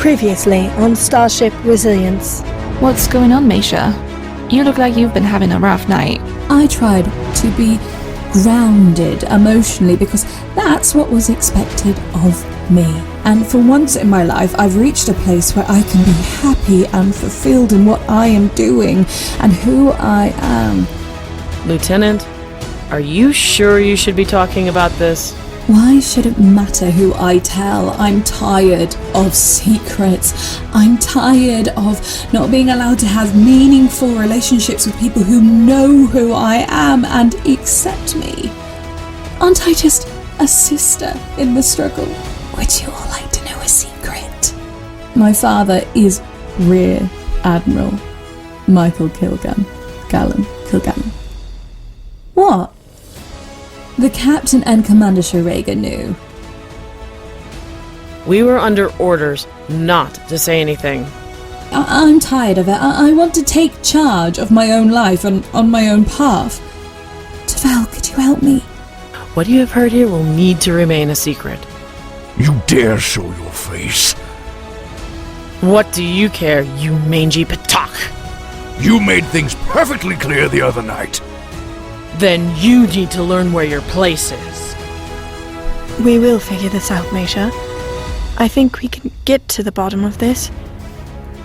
Previously on Starship Resilience. What's going on, Maysha? You look like you've been having a rough night. I tried to be grounded emotionally because that's what was expected of me. And for once in my life, I've reached a place where I can be happy and fulfilled in what I am doing and who I am. Lieutenant, are you sure you should be talking about this? Why should it matter who I tell? I'm tired of secrets. I'm tired of not being allowed to have meaningful relationships with people who know who I am and accept me. Aren't I just a sister in the struggle? Would you all like to know a secret? My father is Rear Admiral Michael Kilgallen. What? The captain and Commander Shurega knew. We were under orders not to say anything. I'm tired of it. I want to take charge of my own life and on my own path. T'vel, could you help me? What you have heard here will need to remain a secret. You dare show your face? What do you care, you mangy patak? You made things perfectly clear the other night. Then you need to learn where your place is. We will figure this out, Maysha. I think we can get to the bottom of this.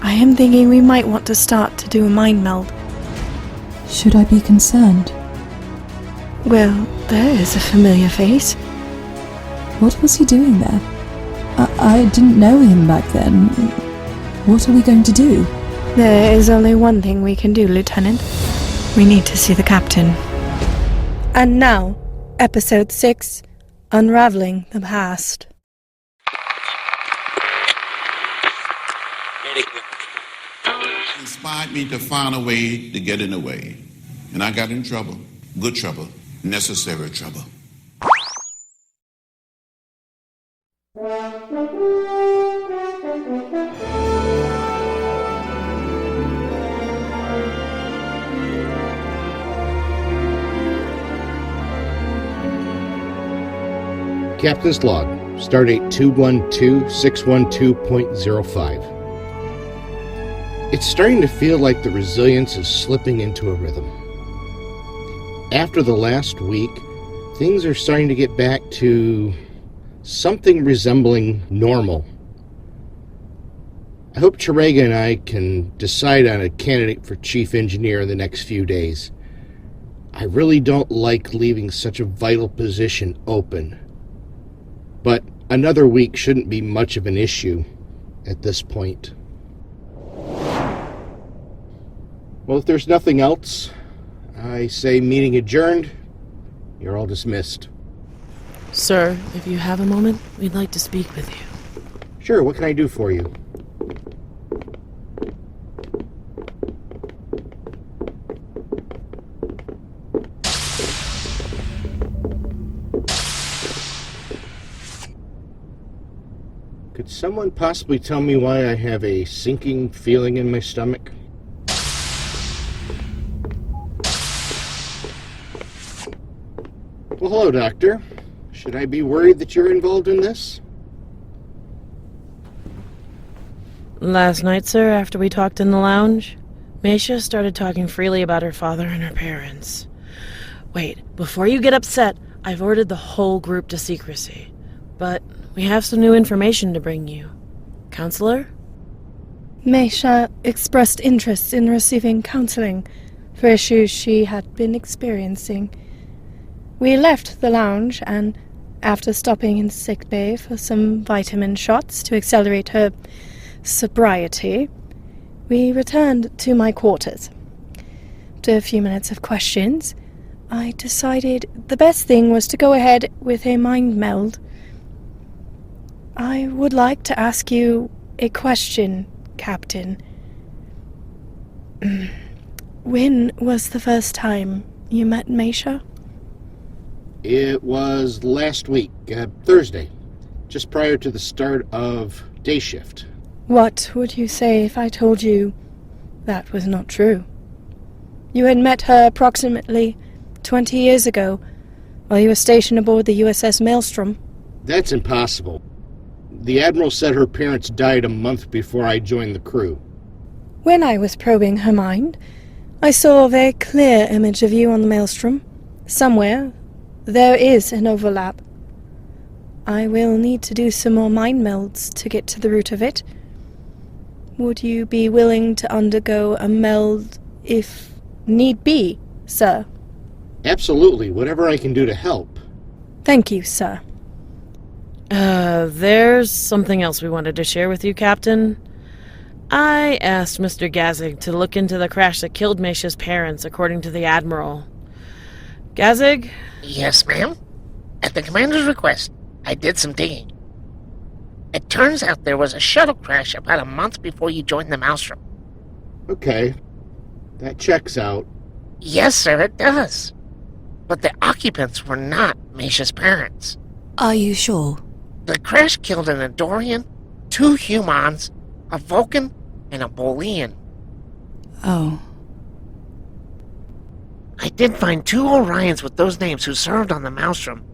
I am thinking we might want to start to do a mind meld. Should I be concerned? Well, there is a familiar face. What was he doing there? I didn't know him back then. What are we going to do? There is only one thing we can do, Lieutenant. We need to see the captain. And now, Episode 6, Unraveling the Past. Inspired me to find a way to get in the way. And I got in trouble. Good trouble. Necessary trouble. Captain's log, stardate 212612.05. It's starting to feel like the Resilience is slipping into a rhythm. After the last week, things are starting to get back to something resembling normal. I hope Shurega and I can decide on a candidate for chief engineer in the next few days. I really don't like leaving such a vital position open. But another week shouldn't be much of an issue at this point. Well, if there's nothing else, I say meeting adjourned. You're all dismissed. Sir, if you have a moment, we'd like to speak with you. Sure, what can I do for you? Could someone possibly tell me why I have a sinking feeling in my stomach? Well, hello, Doctor. Should I be worried that you're involved in this? Last night, sir, after we talked in the lounge, Maysha started talking freely about her father and her parents. Wait, before you get upset, I've ordered the whole group to secrecy. But we have some new information to bring you. Counselor? Maysha expressed interest in receiving counseling for issues she had been experiencing. We left the lounge and, after stopping in sickbay for some vitamin shots to accelerate her sobriety, we returned to my quarters. After a few minutes of questions, I decided the best thing was to go ahead with a mind meld. I would like to ask you a question, Captain. When was the first time you met Maysha? It was last week, Thursday, just prior to the start of day shift. What would you say if I told you that was not true? You had met her approximately 20 years ago, while you were stationed aboard the USS Maelstrom. That's impossible. The Admiral said her parents died a month before I joined the crew. When I was probing her mind, I saw a very clear image of you on the maelstrom. Somewhere, there is an overlap. I will need to do some more mind melds to get to the root of it. Would you be willing to undergo a meld if need be, sir? Absolutely, whatever I can do to help. Thank you, sir. There's something else we wanted to share with you, Captain. I asked Mr. Gazig to look into the crash that killed Maysha's parents, according to the Admiral. Gazig? Yes, ma'am. At the commander's request, I did some digging. It turns out there was a shuttle crash about a month before you joined the Maelstrom. Okay, that checks out. Yes, sir, it does. But the occupants were not Maysha's parents. Are you sure? The crash killed an Andorian, 2 humans, a Vulcan, and a Bolian. Oh. I did find 2 Orions with those names who served on the Maelstrom.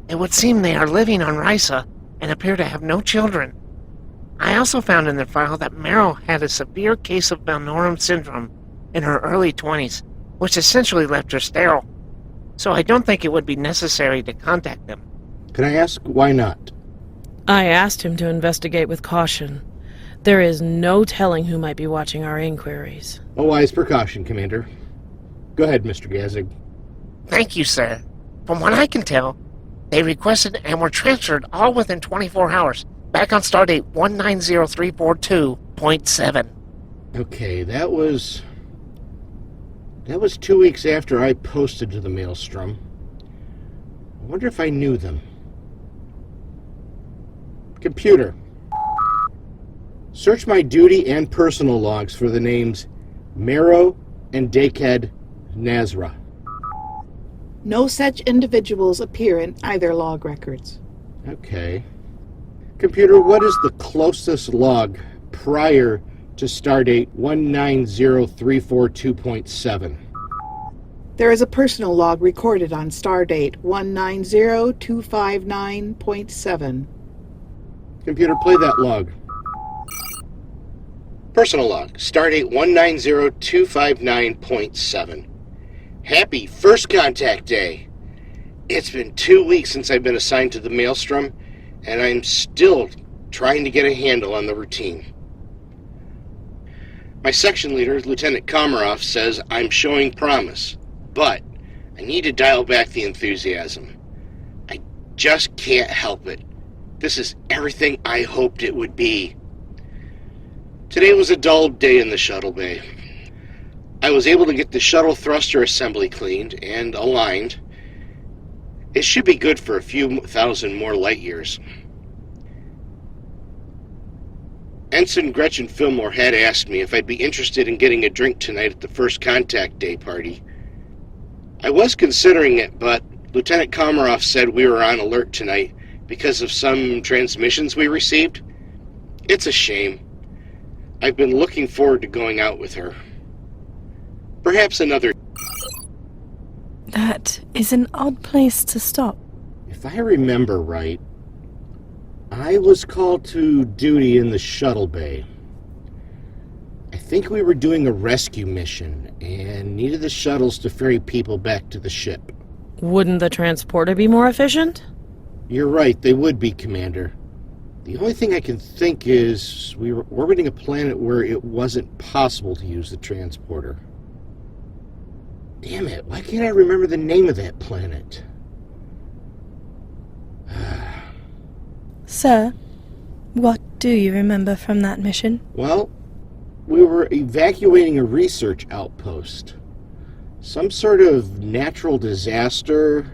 It would seem they are living on Risa and appear to have no children. I also found in their file that Meryl had a severe case of Balnorum syndrome in her early 20s, which essentially left her sterile. So I don't think it would be necessary to contact them. Can I ask why not? I asked him to investigate with caution. There is no telling who might be watching our inquiries. A wise precaution, Commander. Go ahead, Mr. Gazig. Thank you, sir. From what I can tell, they requested and were transferred all within 24 hours, back on stardate 190342.7. Okay, that was 2 weeks after I posted to the Maelstrom. I wonder if I knew them. Computer, search my duty and personal logs for the names Mero and Daked Nazra. No such individuals appear in either log records. Okay. Computer, what is the closest log prior to stardate 190342.7? There is a personal log recorded on stardate 190259.7. Computer, play that log. Personal log, stardate 190259.7. Happy First Contact Day! It's been 2 weeks since I've been assigned to the Maelstrom, and I'm still trying to get a handle on the routine. My section leader, Lieutenant Komarov, says I'm showing promise, but I need to dial back the enthusiasm. I just can't help it. This is everything I hoped it would be. Today was a dull day in the shuttle bay. I was able to get the shuttle thruster assembly cleaned and aligned. It should be good for a few thousand more light years. Ensign Gretchen Fillmore had asked me if I'd be interested in getting a drink tonight at the First Contact Day party. I was considering it, but Lieutenant Komarov said we were on alert tonight because of some transmissions we received. It's a shame. I've been looking forward to going out with her. Perhaps another... That is an odd place to stop. If I remember right, I was called to duty in the shuttle bay. I think we were doing a rescue mission and needed the shuttles to ferry people back to the ship. Wouldn't the transporter be more efficient? You're right, they would be, Commander. The only thing I can think is we were orbiting a planet where it wasn't possible to use the transporter. Damn it, why can't I remember the name of that planet? Sir, what do you remember from that mission? Well, we were evacuating a research outpost. Some sort of natural disaster.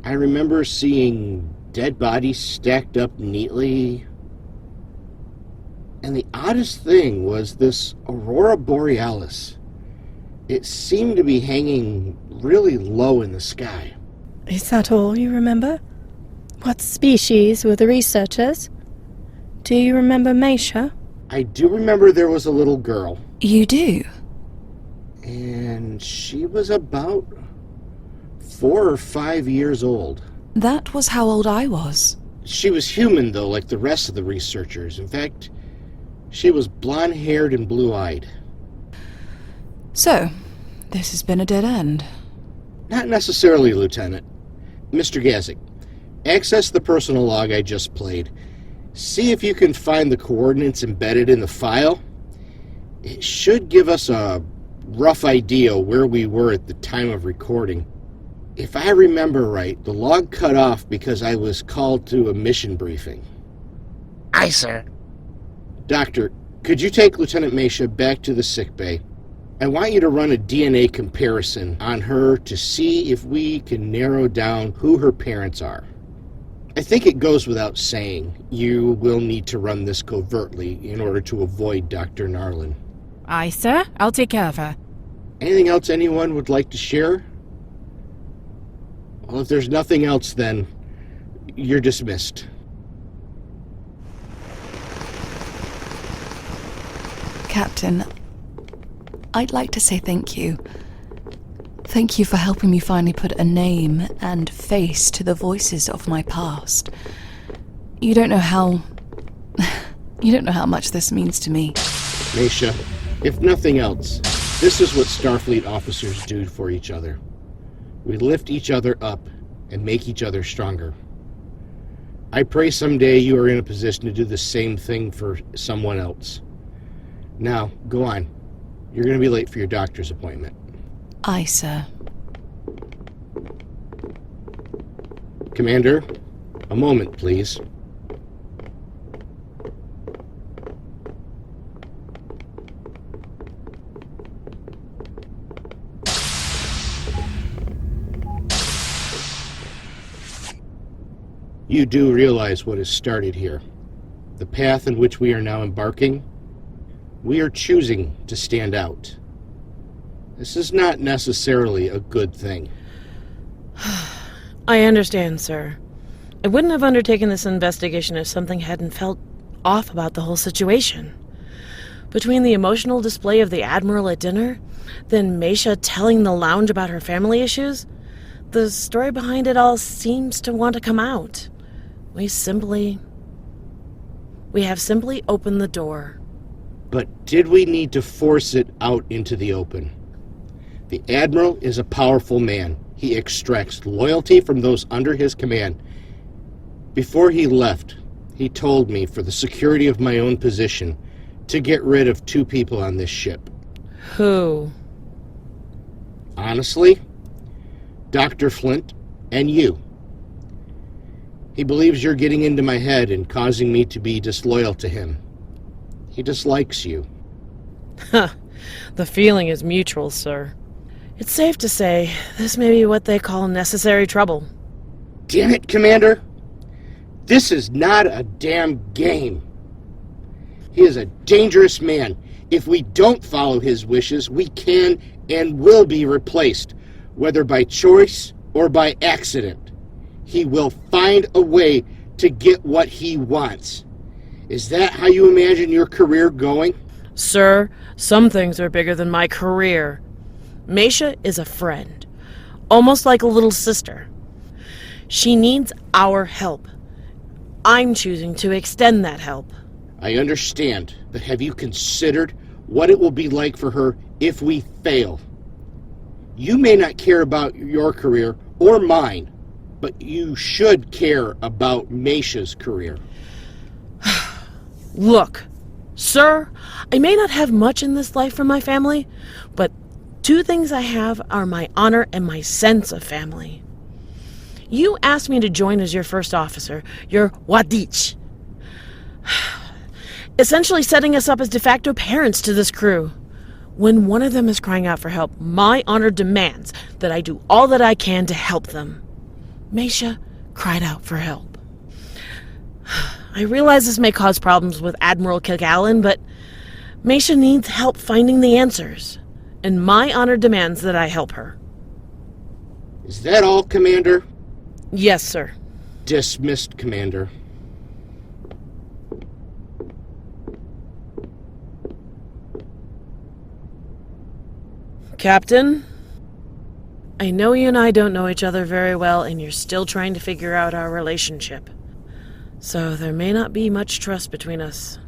I remember seeing dead bodies stacked up neatly. And the oddest thing was this Aurora Borealis. It seemed to be hanging really low in the sky. Is that all you remember? What species were the researchers? Do you remember Maysha? I do remember there was a little girl. You do? And she was about 4 or 5 years old. That was how old I was. She was human, though, like the rest of the researchers. In fact, she was blonde-haired and blue-eyed. So, this has been a dead end. Not necessarily, Lieutenant. Mr. Gazik, access the personal log I just played. See if you can find the coordinates embedded in the file. It should give us a rough idea where we were at the time of recording. If I remember right, the log cut off because I was called to a mission briefing. Aye, sir. Doctor, could you take Lieutenant Maysha back to the sickbay? I want you to run a DNA comparison on her to see if we can narrow down who her parents are. I think it goes without saying you will need to run this covertly in order to avoid Dr. Narlin. Aye, sir. I'll take care of her. Anything else anyone would like to share? Well, if there's nothing else, then you're dismissed. Captain, I'd like to say thank you. Thank you for helping me finally put a name and face to the voices of my past. You don't know how much this means to me. Maysha, if nothing else, this is what Starfleet officers do for each other. We lift each other up and make each other stronger. I pray someday you are in a position to do the same thing for someone else. Now, go on. You're going to be late for your doctor's appointment. Aye, sir. Commander, a moment, please. You do realize what has started here. The path in which we are now embarking. We are choosing to stand out. This is not necessarily a good thing. I understand, sir. I wouldn't have undertaken this investigation if something hadn't felt off about the whole situation. Between the emotional display of the Admiral at dinner, then Maysha telling the lounge about her family issues, the story behind it all seems to want to come out. We have simply opened the door. But did we need to force it out into the open? The Admiral is a powerful man. He extracts loyalty from those under his command. Before he left, he told me, for the security of my own position, to get rid of 2 people on this ship. Who? Honestly, Dr. Flint and you. He believes you're getting into my head and causing me to be disloyal to him. He dislikes you. Huh. The feeling is mutual, sir. It's safe to say this may be what they call necessary trouble. Damn it, Commander! This is not a damn game. He is a dangerous man. If we don't follow his wishes, we can and will be replaced, whether by choice or by accident. He will find a way to get what he wants. Is that how you imagine your career going? Sir, some things are bigger than my career. Maysha is a friend, almost like a little sister. She needs our help. I'm choosing to extend that help. I understand, but have you considered what it will be like for her if we fail? You may not care about your career or mine, but you should care about Maysha's career. Look, sir, I may not have much in this life from my family, but 2 things I have are my honor and my sense of family. You asked me to join as your first officer, your Wadich, essentially setting us up as de facto parents to this crew. When one of them is crying out for help, my honor demands that I do all that I can to help them. Maysha cried out for help. I realize this may cause problems with Admiral Kilgallen, but Maysha needs help finding the answers, and my honor demands that I help her. Is that all, Commander? Yes, sir. Dismissed, Commander. Captain, I know you and I don't know each other very well, and you're still trying to figure out our relationship. So there may not be much trust between us.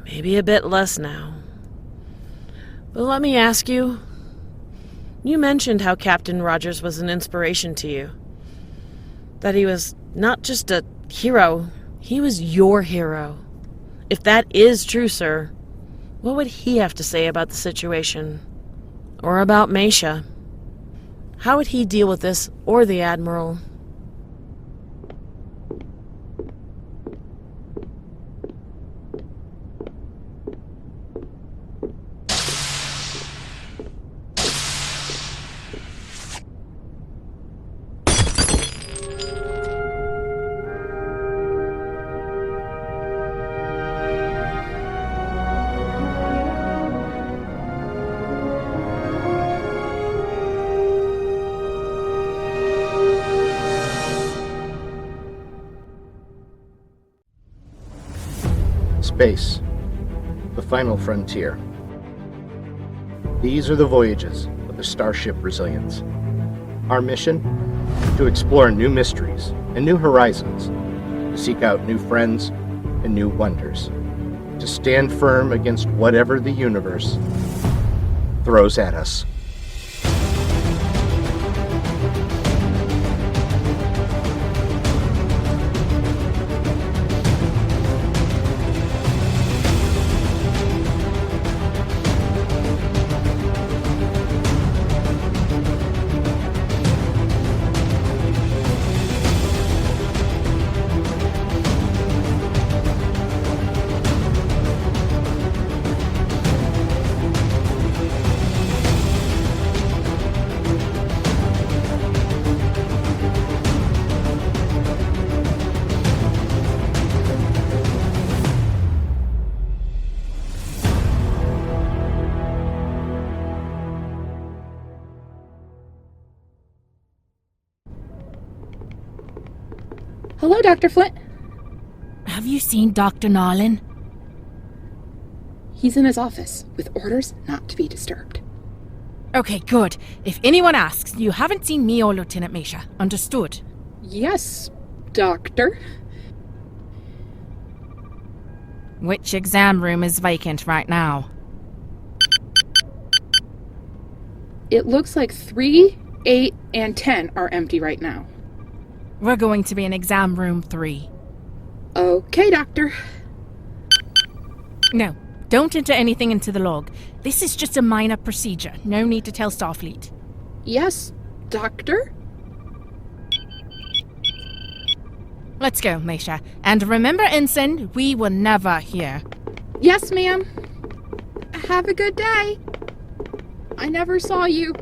Maybe a bit less now. But let me ask you, you mentioned how Captain Rogers was an inspiration to you. That he was not just a hero, he was your hero. If that is true, sir, what would he have to say about the situation? Or about Maysha? How would he deal with this, or the Admiral? Space, the final frontier. These are the voyages of the Starship Resilience. Our mission? To explore new mysteries and new horizons, to seek out new friends and new wonders, to stand firm against whatever the universe throws at us. Hello, Dr. Flint. Have you seen Dr. Nolan? He's in his office, with orders not to be disturbed. Okay, good. If anyone asks, you haven't seen me or Lieutenant Maysha. Understood? Yes, Doctor. Which exam room is vacant right now? It looks like 3, 8, and 10 are empty right now. We're going to be in exam room 3. Okay, Doctor. No, don't enter anything into the log. This is just a minor procedure. No need to tell Starfleet. Yes, Doctor? Let's go, Maysha. And remember, Ensign, we were never here. Yes, ma'am. Have a good day. I never saw you.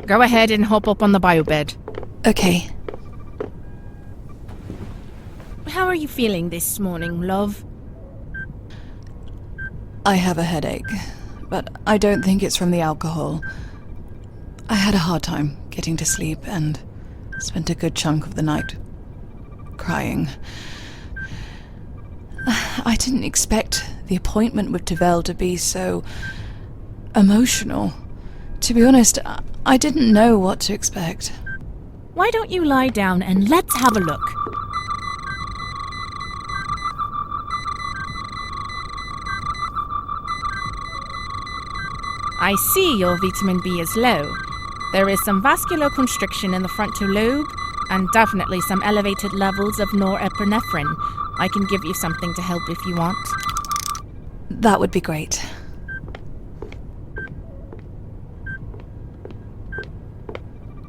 Go ahead and hop up on the biobed. Okay. How are you feeling this morning, love? I have a headache, but I don't think it's from the alcohol. I had a hard time getting to sleep and spent a good chunk of the night crying. I didn't expect the appointment with T'vel to be so emotional. To be honest, I didn't know what to expect. Why don't you lie down and let's have a look? I see your vitamin B is low. There is some vascular constriction in the frontal lobe and definitely some elevated levels of norepinephrine. I can give you something to help if you want. That would be great.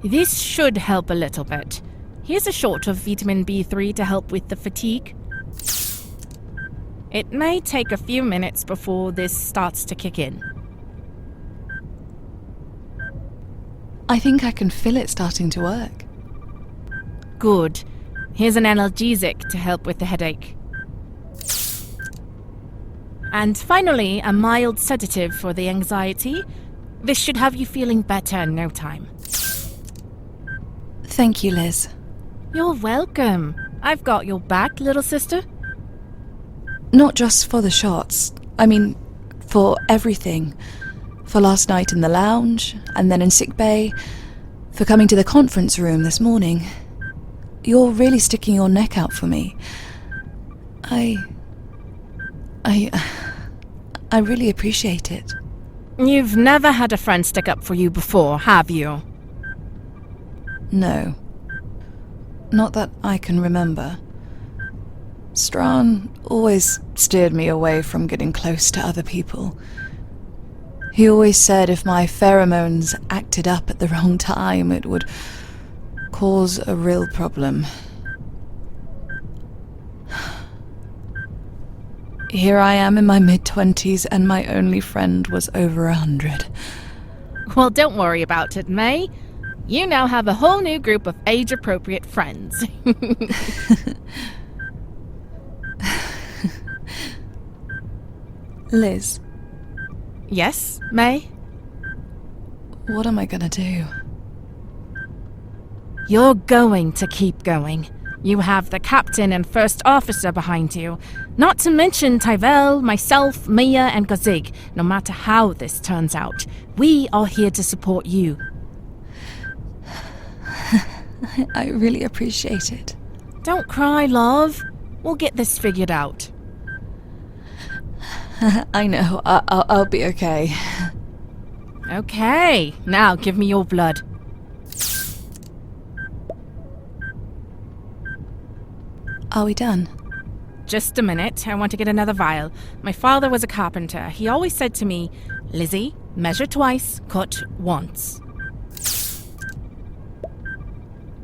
This should help a little bit. Here's a shot of vitamin B3 to help with the fatigue. It may take a few minutes before this starts to kick in. I think I can feel it starting to work. Good. Here's an analgesic to help with the headache. And finally, a mild sedative for the anxiety. This should have you feeling better in no time. Thank you, Liz. You're welcome. I've got your back, little sister. Not just for the shots. I mean, for everything. For last night in the lounge, and then in sickbay. For coming to the conference room this morning. You're really sticking your neck out for me. I really appreciate it. You've never had a friend stick up for you before, have you? No. Not that I can remember. Strawn always steered me away from getting close to other people. He always said if my pheromones acted up at the wrong time, it would cause a real problem. Here I am in my mid-20s and my only friend was over 100. Well, don't worry about it, May. You now have a whole new group of age-appropriate friends. Liz. Yes, May? What am I gonna do? You're going to keep going. You have the captain and first officer behind you. Not to mention T'vel, myself, Mia, and Gazig. No matter how this turns out, we are here to support you. I really appreciate it. Don't cry, love. We'll get this figured out. I know. I'll be okay. Okay, now give me your blood. Are we done? Just a minute. I want to get another vial. My father was a carpenter. He always said to me, Lizzie, measure twice, cut once.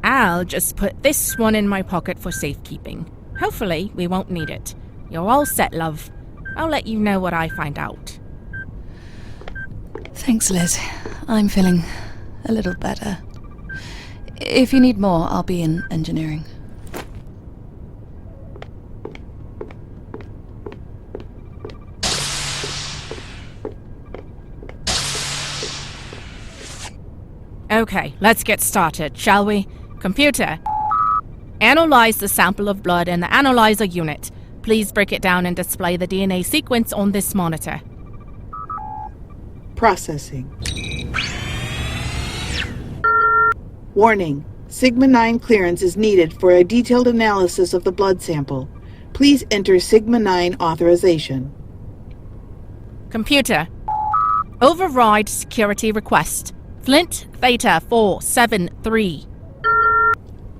I'll just put this one in my pocket for safekeeping. Hopefully, we won't need it. You're all set, love. I'll let you know what I find out. Thanks, Liz. I'm feeling a little better. If you need more, I'll be in engineering. Okay, let's get started, shall we? Computer, analyze the sample of blood in the analyzer unit. Please break it down and display the DNA sequence on this monitor. Processing. Warning. Sigma-9 clearance is needed for a detailed analysis of the blood sample. Please enter Sigma-9 authorization. Computer, override security request. Flint Theta 473.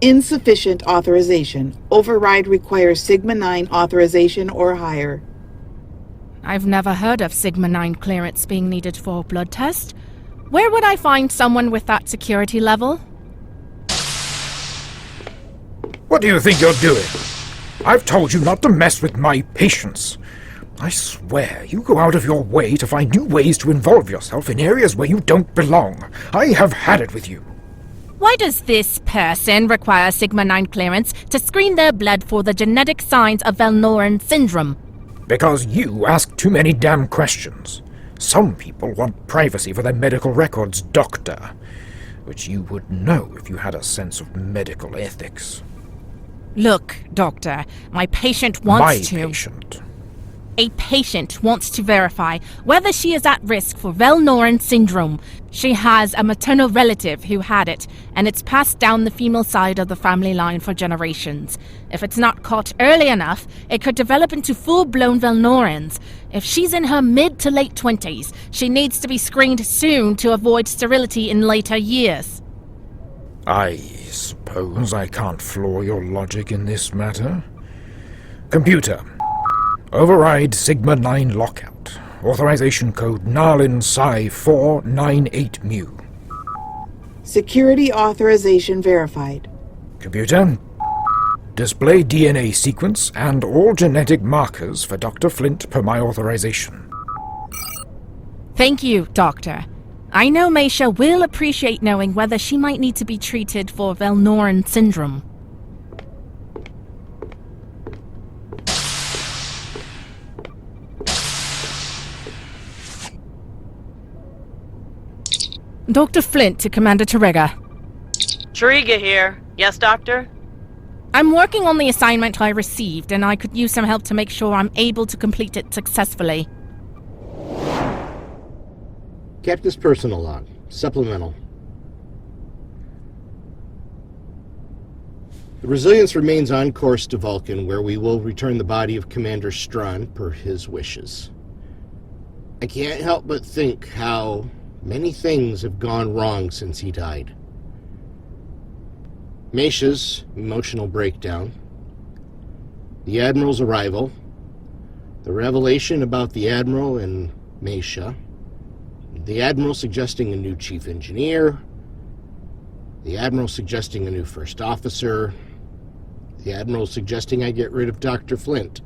Insufficient authorization. Override requires Sigma-9 authorization or higher. I've never heard of Sigma-9 clearance being needed for a blood test. Where would I find someone with that security level? What do you think you're doing? I've told you not to mess with my patients. I swear, you go out of your way to find new ways to involve yourself in areas where you don't belong. I have had it with you. Why does this person require Sigma-9 clearance to screen their blood for the genetic signs of Velnoran syndrome? Because you ask too many damn questions. Some people want privacy for their medical records, Doctor. Which you would know if you had a sense of medical ethics. Look, Doctor, my patient wants My patient. A patient wants to verify whether she is at risk for Velnoran syndrome. She has a maternal relative who had it, and it's passed down the female side of the family line for generations. If it's not caught early enough, it could develop into full-blown Velnorans. If she's in her mid to late 20s, she needs to be screened soon to avoid sterility in later years. I suppose I can't floor your logic in this matter. Computer, override Sigma-9 lockout. Authorization code Narlin Psi 498 mu. Security authorization verified. Computer, display DNA sequence and all genetic markers for Dr. Flint per my authorization. Thank you, Doctor. I know Maysha will appreciate knowing whether she might need to be treated for Velnoran syndrome. Dr. Flint to Commander Tarega. Tariga here. Yes, Doctor? I'm working on the assignment I received, and I could use some help to make sure I'm able to complete it successfully. Captain's personal log. Supplemental. The Resilience remains on course to Vulcan, where we will return the body of Commander Strawn per his wishes. I can't help but think how many things have gone wrong since he died. Maysha's emotional breakdown, the Admiral's arrival, the revelation about the Admiral and Maysha, the Admiral suggesting a new Chief Engineer, the Admiral suggesting a new First Officer, the Admiral suggesting I get rid of Dr. Flint.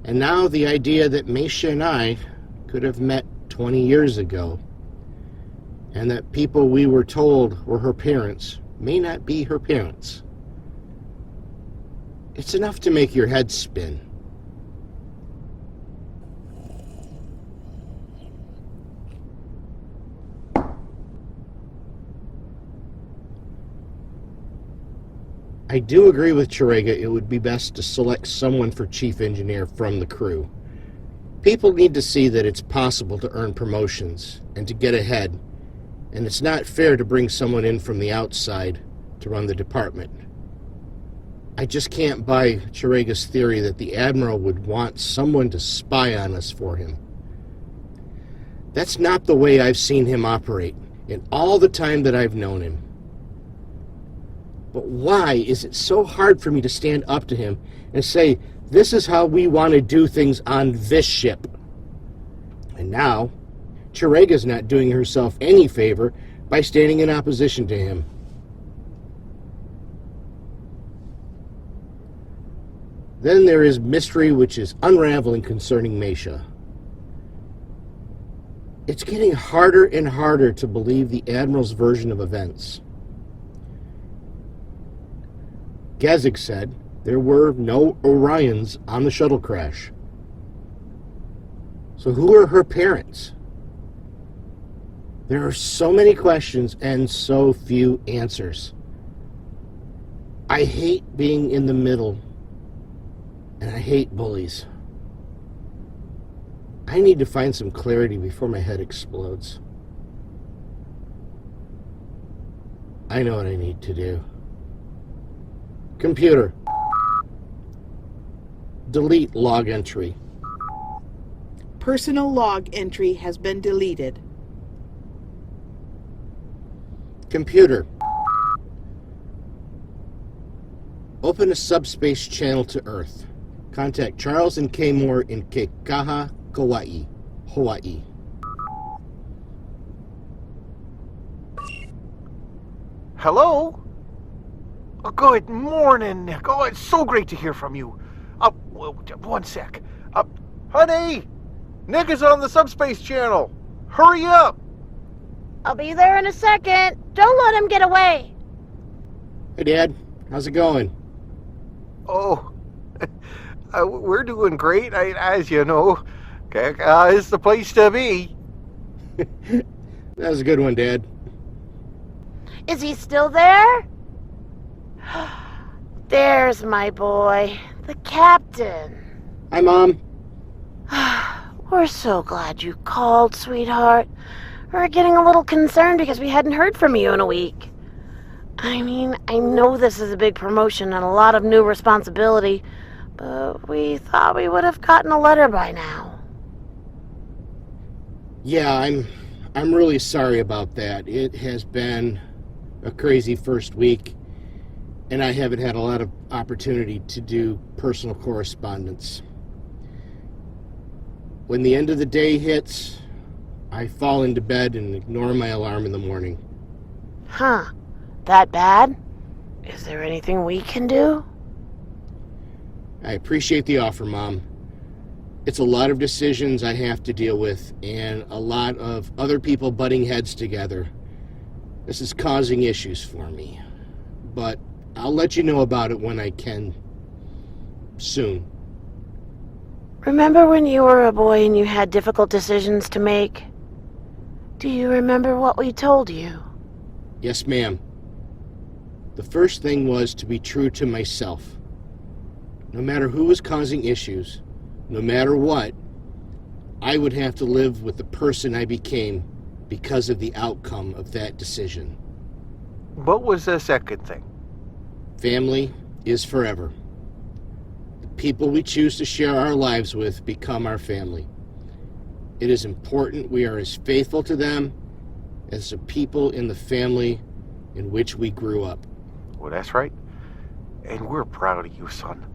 And now the idea that Maysha and I could have met 20 years ago, and that people we were told were her parents may not be her parents. It's enough to make your head spin. I do agree with Chirega, it would be best to select someone for Chief Engineer from the crew. People need to see that it's possible to earn promotions and to get ahead, and it's not fair to bring someone in from the outside to run the department. I just can't buy Chirega's theory that the Admiral would want someone to spy on us for him. That's not the way I've seen him operate in all the time that I've known him. But why is it so hard for me to stand up to him and say, this is how we want to do things on this ship? And now, Chirega's not doing herself any favor by standing in opposition to him. Then there is mystery which is unraveling concerning Maysha. It's getting harder and harder to believe the Admiral's version of events. Gazig said there were no Orions on the shuttle crash. So who are her parents? There are so many questions and so few answers. I hate being in the middle, and I hate bullies. I need to find some clarity before my head explodes. I know what I need to do. Computer, delete log entry. Personal log entry has been deleted. Computer, open a subspace channel to Earth. Contact Charles and K. Moore in Kekaha, Kauai, Hawaii. Hello? Oh, good morning, Nick. Oh, it's so great to hear from you. One sec. Honey! Nick is on the subspace channel. Hurry up! I'll be there in a second. Don't let him get away. Hey, Dad. How's it going? Oh, we're doing great, as you know. It's the place to be. That was a good one, Dad. Is he still there? There's my boy, the captain. Hi, Mom. We're so glad you called, sweetheart. We're getting a little concerned because we hadn't heard from you in a week. I mean, I know this is a big promotion and a lot of new responsibility, but we thought we would have gotten a letter by now. Yeah, I'm really sorry about that. It has been a crazy first week, and I haven't had a lot of opportunity to do personal correspondence. When the end of the day hits, I fall into bed and ignore my alarm in the morning. Huh. That bad? Is there anything we can do? I appreciate the offer, Mom. It's a lot of decisions I have to deal with, and a lot of other people butting heads together. This is causing issues for me. But I'll let you know about it when I can. Soon. Remember when you were a boy and you had difficult decisions to make? Do you remember what we told you? Yes, ma'am. The first thing was to be true to myself. No matter who was causing issues, no matter what, I would have to live with the person I became because of the outcome of that decision. What was the second thing? Family is forever. The people we choose to share our lives with become our family. It is important we are as faithful to them as the people in the family in which we grew up. Well, that's right. And we're proud of you, son.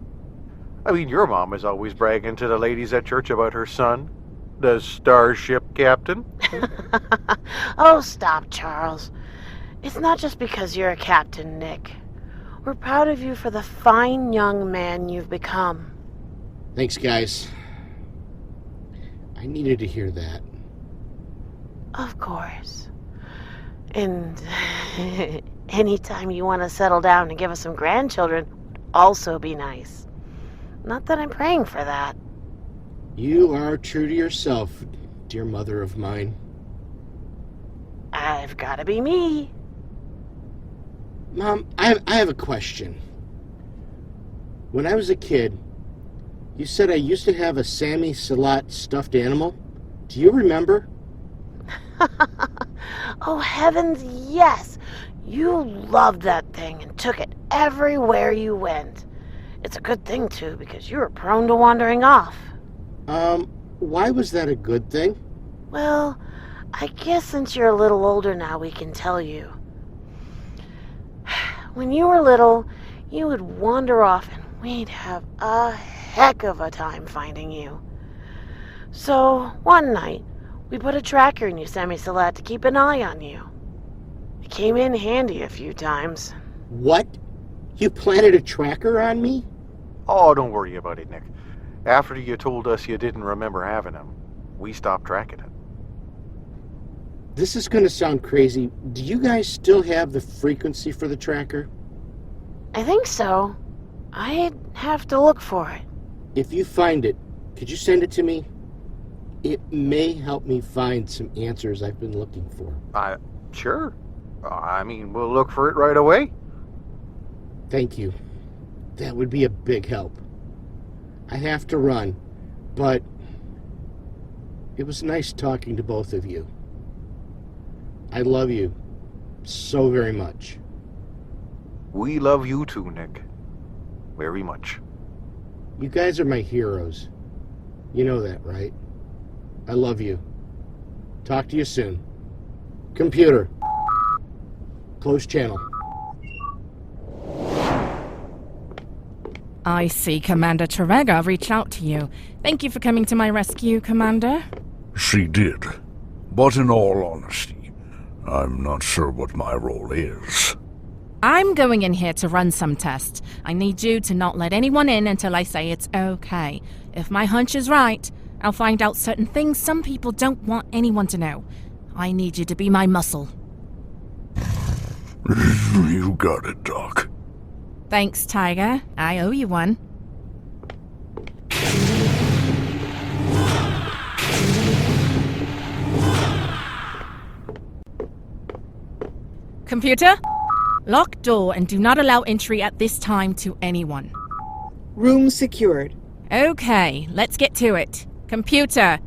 I mean, your mom is always bragging to the ladies at church about her son, the starship captain. Oh, stop, Charles. It's not just because you're a captain, Nick. We're proud of you for the fine young man you've become. Thanks, guys. I needed to hear that. Of course. And anytime you want to settle down and give us some grandchildren would also be nice. Not that I'm praying for that. You are true to yourself, dear mother of mine. I've got to be me. Mom, I have a question. When I was a kid, you said I used to have a Sammy Salat stuffed animal. Do you remember? Oh, heavens, yes. You loved that thing and took it everywhere you went. It's a good thing, too, because you were prone to wandering off. Why was that a good thing? Well, I guess since you're a little older now, we can tell you. When you were little, you would wander off and we'd have a heck of a time finding you. So, one night, we put a tracker in Yosemite Salat to keep an eye on you. It came in handy a few times. What? You planted a tracker on me? Oh, don't worry about it, Nick. After you told us you didn't remember having him, we stopped tracking it. This is going to sound crazy. Do you guys still have the frequency for the tracker? I think so. I'd have to look for it. If you find it, could you send it to me? It may help me find some answers I've been looking for. Sure. I mean, we'll look for it right away. Thank you. That would be a big help. I have to run, but it was nice talking to both of you. I love you so very much. We love you too, Nick. Very much. You guys are my heroes. You know that, right? I love you. Talk to you soon. Computer. Close channel. I see Commander Terega reached out to you. Thank you for coming to my rescue, Commander. She did. But in all honesty, I'm not sure what my role is. I'm going in here to run some tests. I need you to not let anyone in until I say it's okay. If my hunch is right, I'll find out certain things some people don't want anyone to know. I need you to be my muscle. You got it, Doc. Thanks, Tiger. I owe you one. Computer? Lock door and do not allow entry at this time to anyone. Room secured. Okay, let's get to it. Computer,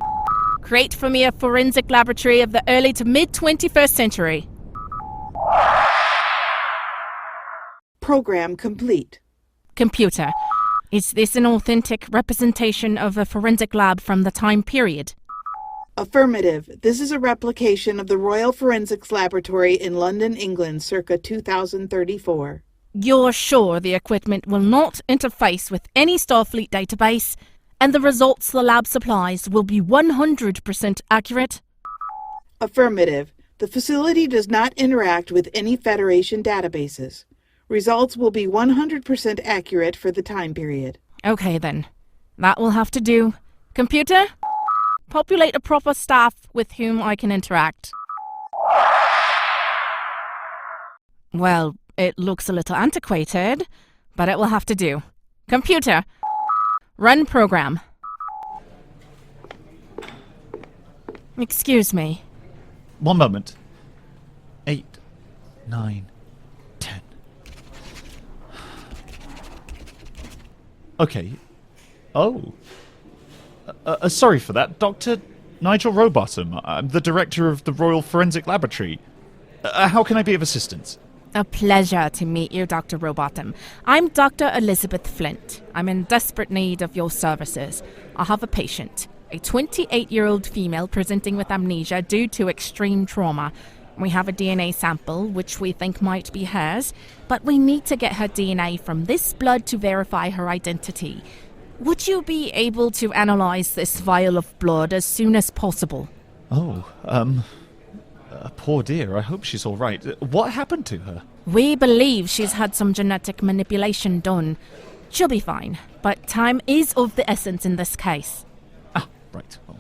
create for me a forensic laboratory of the early to mid-21st century. Program complete. Computer, is this an authentic representation of a forensic lab from the time period? Affirmative. This is a replication of the Royal Forensics Laboratory in London, England, circa 2034. You're sure the equipment will not interface with any Starfleet database, and the results the lab supplies will be 100% accurate? Affirmative. The facility does not interact with any Federation databases. Results will be 100% accurate for the time period. Okay then. That will have to do. Computer? Populate a proper staff with whom I can interact. Well, it looks a little antiquated, but it will have to do. Computer, run program. Excuse me. One moment. 8, 9, 10. Okay. Oh. Sorry for that. Dr. Nigel Rowbottom. I'm the director of the Royal Forensic Laboratory. How can I be of assistance? A pleasure to meet you, Dr. Rowbottom. I'm Dr. Elizabeth Flint. I'm in desperate need of your services. I have a patient, a 28-year-old female presenting with amnesia due to extreme trauma. We have a DNA sample, which we think might be hers, but we need to get her DNA from this blood to verify her identity. Would you be able to analyze this vial of blood as soon as possible? Oh, poor dear. I hope she's all right. What happened to her? We believe she's had some genetic manipulation done. She'll be fine, but time is of the essence in this case. Ah, right. Well,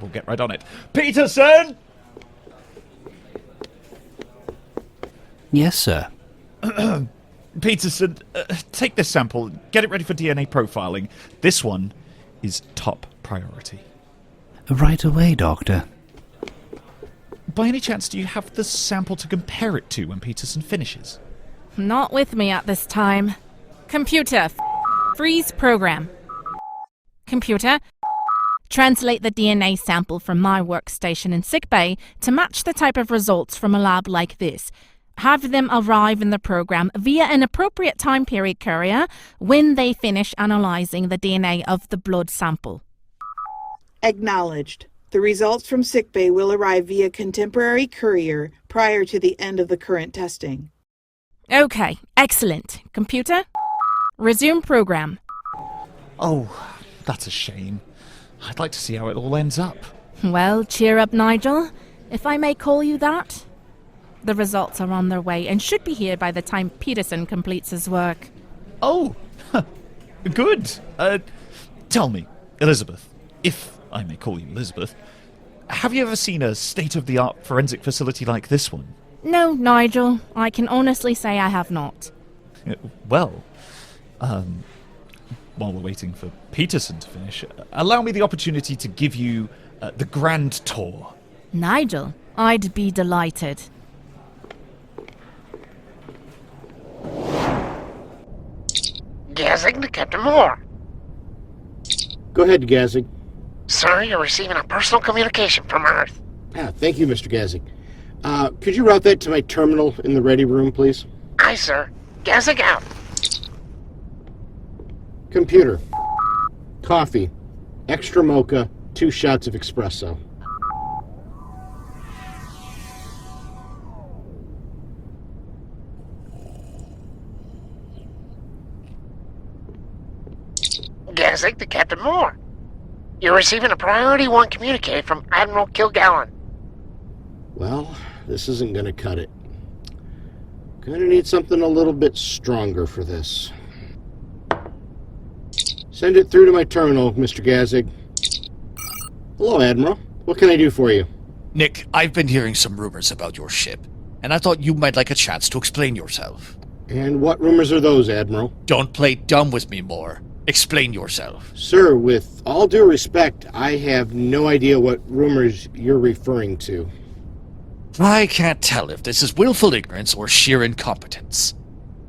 we'll get right on it. Peterson! Yes, sir. Peterson, take this sample, get it ready for DNA profiling. This one is top priority. Right away, Doctor. By any chance, do you have the sample to compare it to when Peterson finishes? Not with me at this time. Computer, freeze program. Computer, translate the DNA sample from my workstation in sickbay to match the type of results from a lab like this. Have them arrive in the program via an appropriate time period courier when they finish analyzing the DNA of the blood sample. Acknowledged. The results from sickbay will arrive via contemporary courier prior to the end of the current testing. Okay, excellent. Computer, resume program. Oh, that's a shame. I'd like to see how it all ends up. Well, cheer up, Nigel, if I may call you that. The results are on their way and should be here by the time Peterson completes his work. Oh, good. Tell me, Elizabeth, if I may call you Elizabeth, have you ever seen a state-of-the-art forensic facility like this one? No, Nigel, I can honestly say I have not. Well, while we're waiting for Peterson to finish, allow me the opportunity to give you the grand tour. Nigel, I'd be delighted. Gazing to Captain Moore. Go ahead, Gazig. Sir, you're receiving a personal communication from Earth. Thank you, Mr. Gazig. Could you route that to my terminal in the ready room, please? Aye, sir. Gazig out. Computer. Coffee. Extra mocha. 2 shots of espresso. Gazig to Captain Moore. You're receiving a Priority 1 communique from Admiral Kilgallen. Well, this isn't gonna cut it. Gonna need something a little bit stronger for this. Send it through to my terminal, Mr. Gazig. Hello, Admiral. What can I do for you? Nick, I've been hearing some rumors about your ship, and I thought you might like a chance to explain yourself. And what rumors are those, Admiral? Don't play dumb with me more. Explain yourself. Sir, with all due respect, I have no idea what rumors you're referring to. I can't tell if this is willful ignorance or sheer incompetence.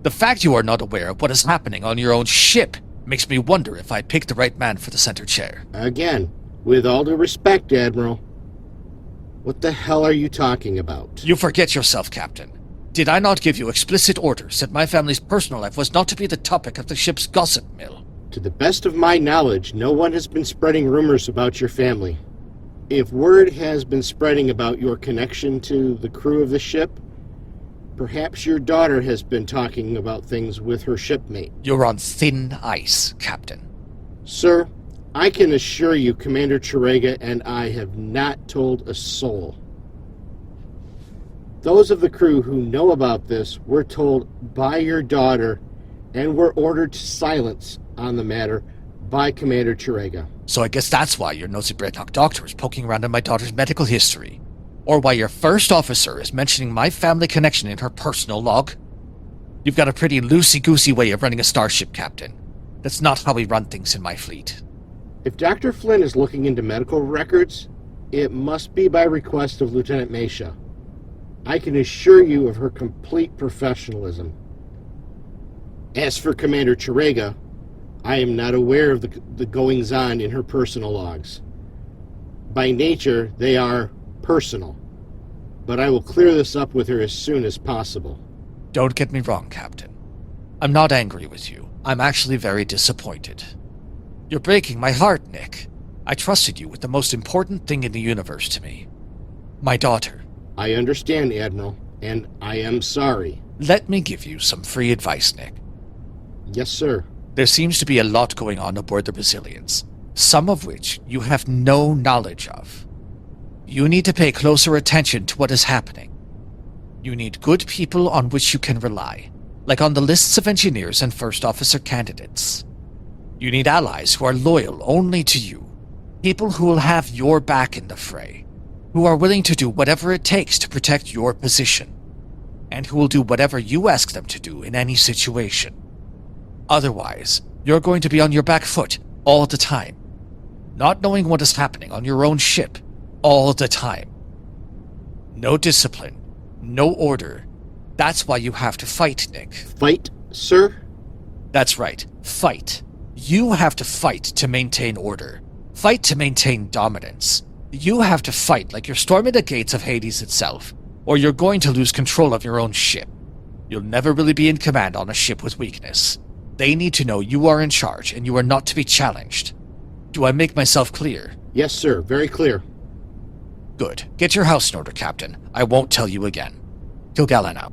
The fact you are not aware of what is happening on your own ship makes me wonder if I picked the right man for the center chair. Again, with all due respect, Admiral, what the hell are you talking about? You forget yourself, Captain. Did I not give you explicit orders that my family's personal life was not to be the topic of the ship's gossip mill? To the best of my knowledge, no one has been spreading rumors about your family. If word has been spreading about your connection to the crew of the ship, perhaps your daughter has been talking about things with her shipmate. You're on thin ice, Captain. Sir, I can assure you Commander Chirega and I have not told a soul. Those of the crew who know about this were told by your daughter and were ordered to silence on the matter by Commander Chirega. So I guess that's why your nosy Breadnock doctor is poking around in my daughter's medical history. Or why your first officer is mentioning my family connection in her personal log. You've got a pretty loosey-goosey way of running a starship, Captain. That's not how we run things in my fleet. If Dr. Flynn is looking into medical records, it must be by request of Lieutenant Maysha. I can assure you of her complete professionalism. As for Commander Chirega, I am not aware of the goings-on in her personal logs. By nature, they are personal. But I will clear this up with her as soon as possible. Don't get me wrong, Captain. I'm not angry with you. I'm actually very disappointed. You're breaking my heart, Nick. I trusted you with the most important thing in the universe to me. My daughter. I understand, Admiral, and I am sorry. Let me give you some free advice, Nick. Yes, sir. There seems to be a lot going on aboard the Brazilians, some of which you have no knowledge of. You need to pay closer attention to what is happening. You need good people on which you can rely, like on the lists of engineers and first officer candidates. You need allies who are loyal only to you, people who will have your back in the fray, who are willing to do whatever it takes to protect your position, and who will do whatever you ask them to do in any situation. Otherwise, you're going to be on your back foot all the time, not knowing what is happening on your own ship all the time. No discipline, no order. That's why you have to fight, Nick. Fight, sir? That's right, fight. You have to fight to maintain order. Fight to maintain dominance. You have to fight like you're storming the gates of Hades itself, or you're going to lose control of your own ship. You'll never really be in command on a ship with weakness. They need to know you are in charge and you are not to be challenged. Do I make myself clear? Yes, sir. Very clear. Good. Get your house in order, Captain. I won't tell you again. Kilgallen out.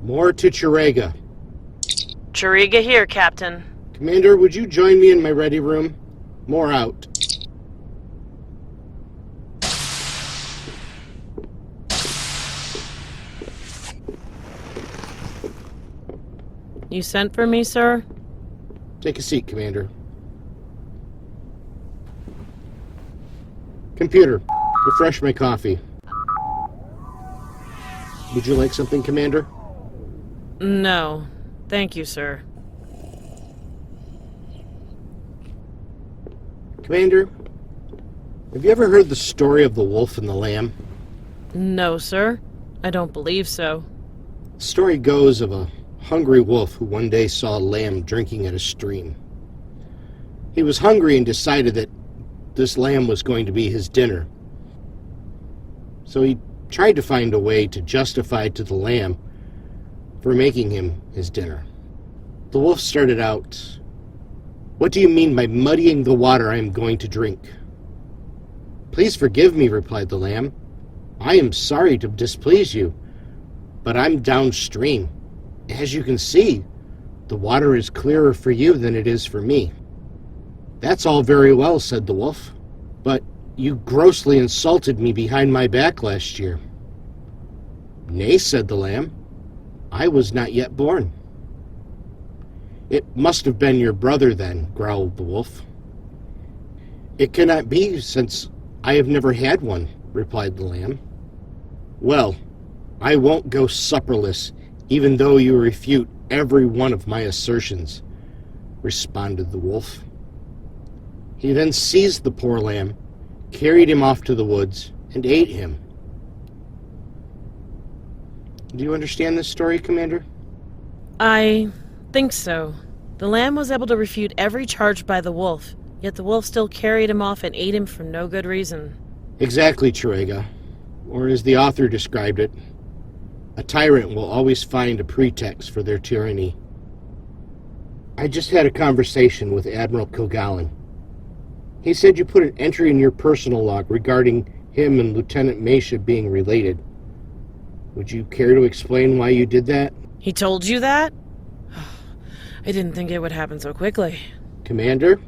More to Chirega. Chiriga here, Captain. Commander, would you join me in my ready room? More out. You sent for me, sir? Take a seat, Commander. Computer, refresh my coffee. Would you like something, Commander? No. Thank you, sir. Commander, have you ever heard the story of the wolf and the lamb? No, sir. I don't believe so. The story goes of a hungry wolf who one day saw a lamb drinking at a stream. He was hungry and decided that this lamb was going to be his dinner. So he tried to find a way to justify to the lamb for making him his dinner. The wolf started out, "What do you mean by muddying the water I am going to drink?" "Please forgive me," replied the lamb. "I am sorry to displease you, but I'm downstream. As you can see, the water is clearer for you than it is for me." "That's all very well," said the wolf, "but you grossly insulted me behind my back last year." "Nay," said the lamb, "I was not yet born." "It must have been your brother then," growled the wolf. "It cannot be, since I have never had one," replied the lamb. "Well, I won't go supperless, even though you refute every one of my assertions," responded the wolf. He then seized the poor lamb, carried him off to the woods, and ate him. Do you understand this story, Commander? I think so. The lamb was able to refute every charge by the wolf, yet the wolf still carried him off and ate him for no good reason. Exactly, Chirega. Or as the author described it, a tyrant will always find a pretext for their tyranny. I just had a conversation with Admiral Kilgallen. He said you put an entry in your personal log regarding him and Lieutenant Maysha being related. Would you care to explain why you did that? He told you that? I didn't think it would happen so quickly. Commander?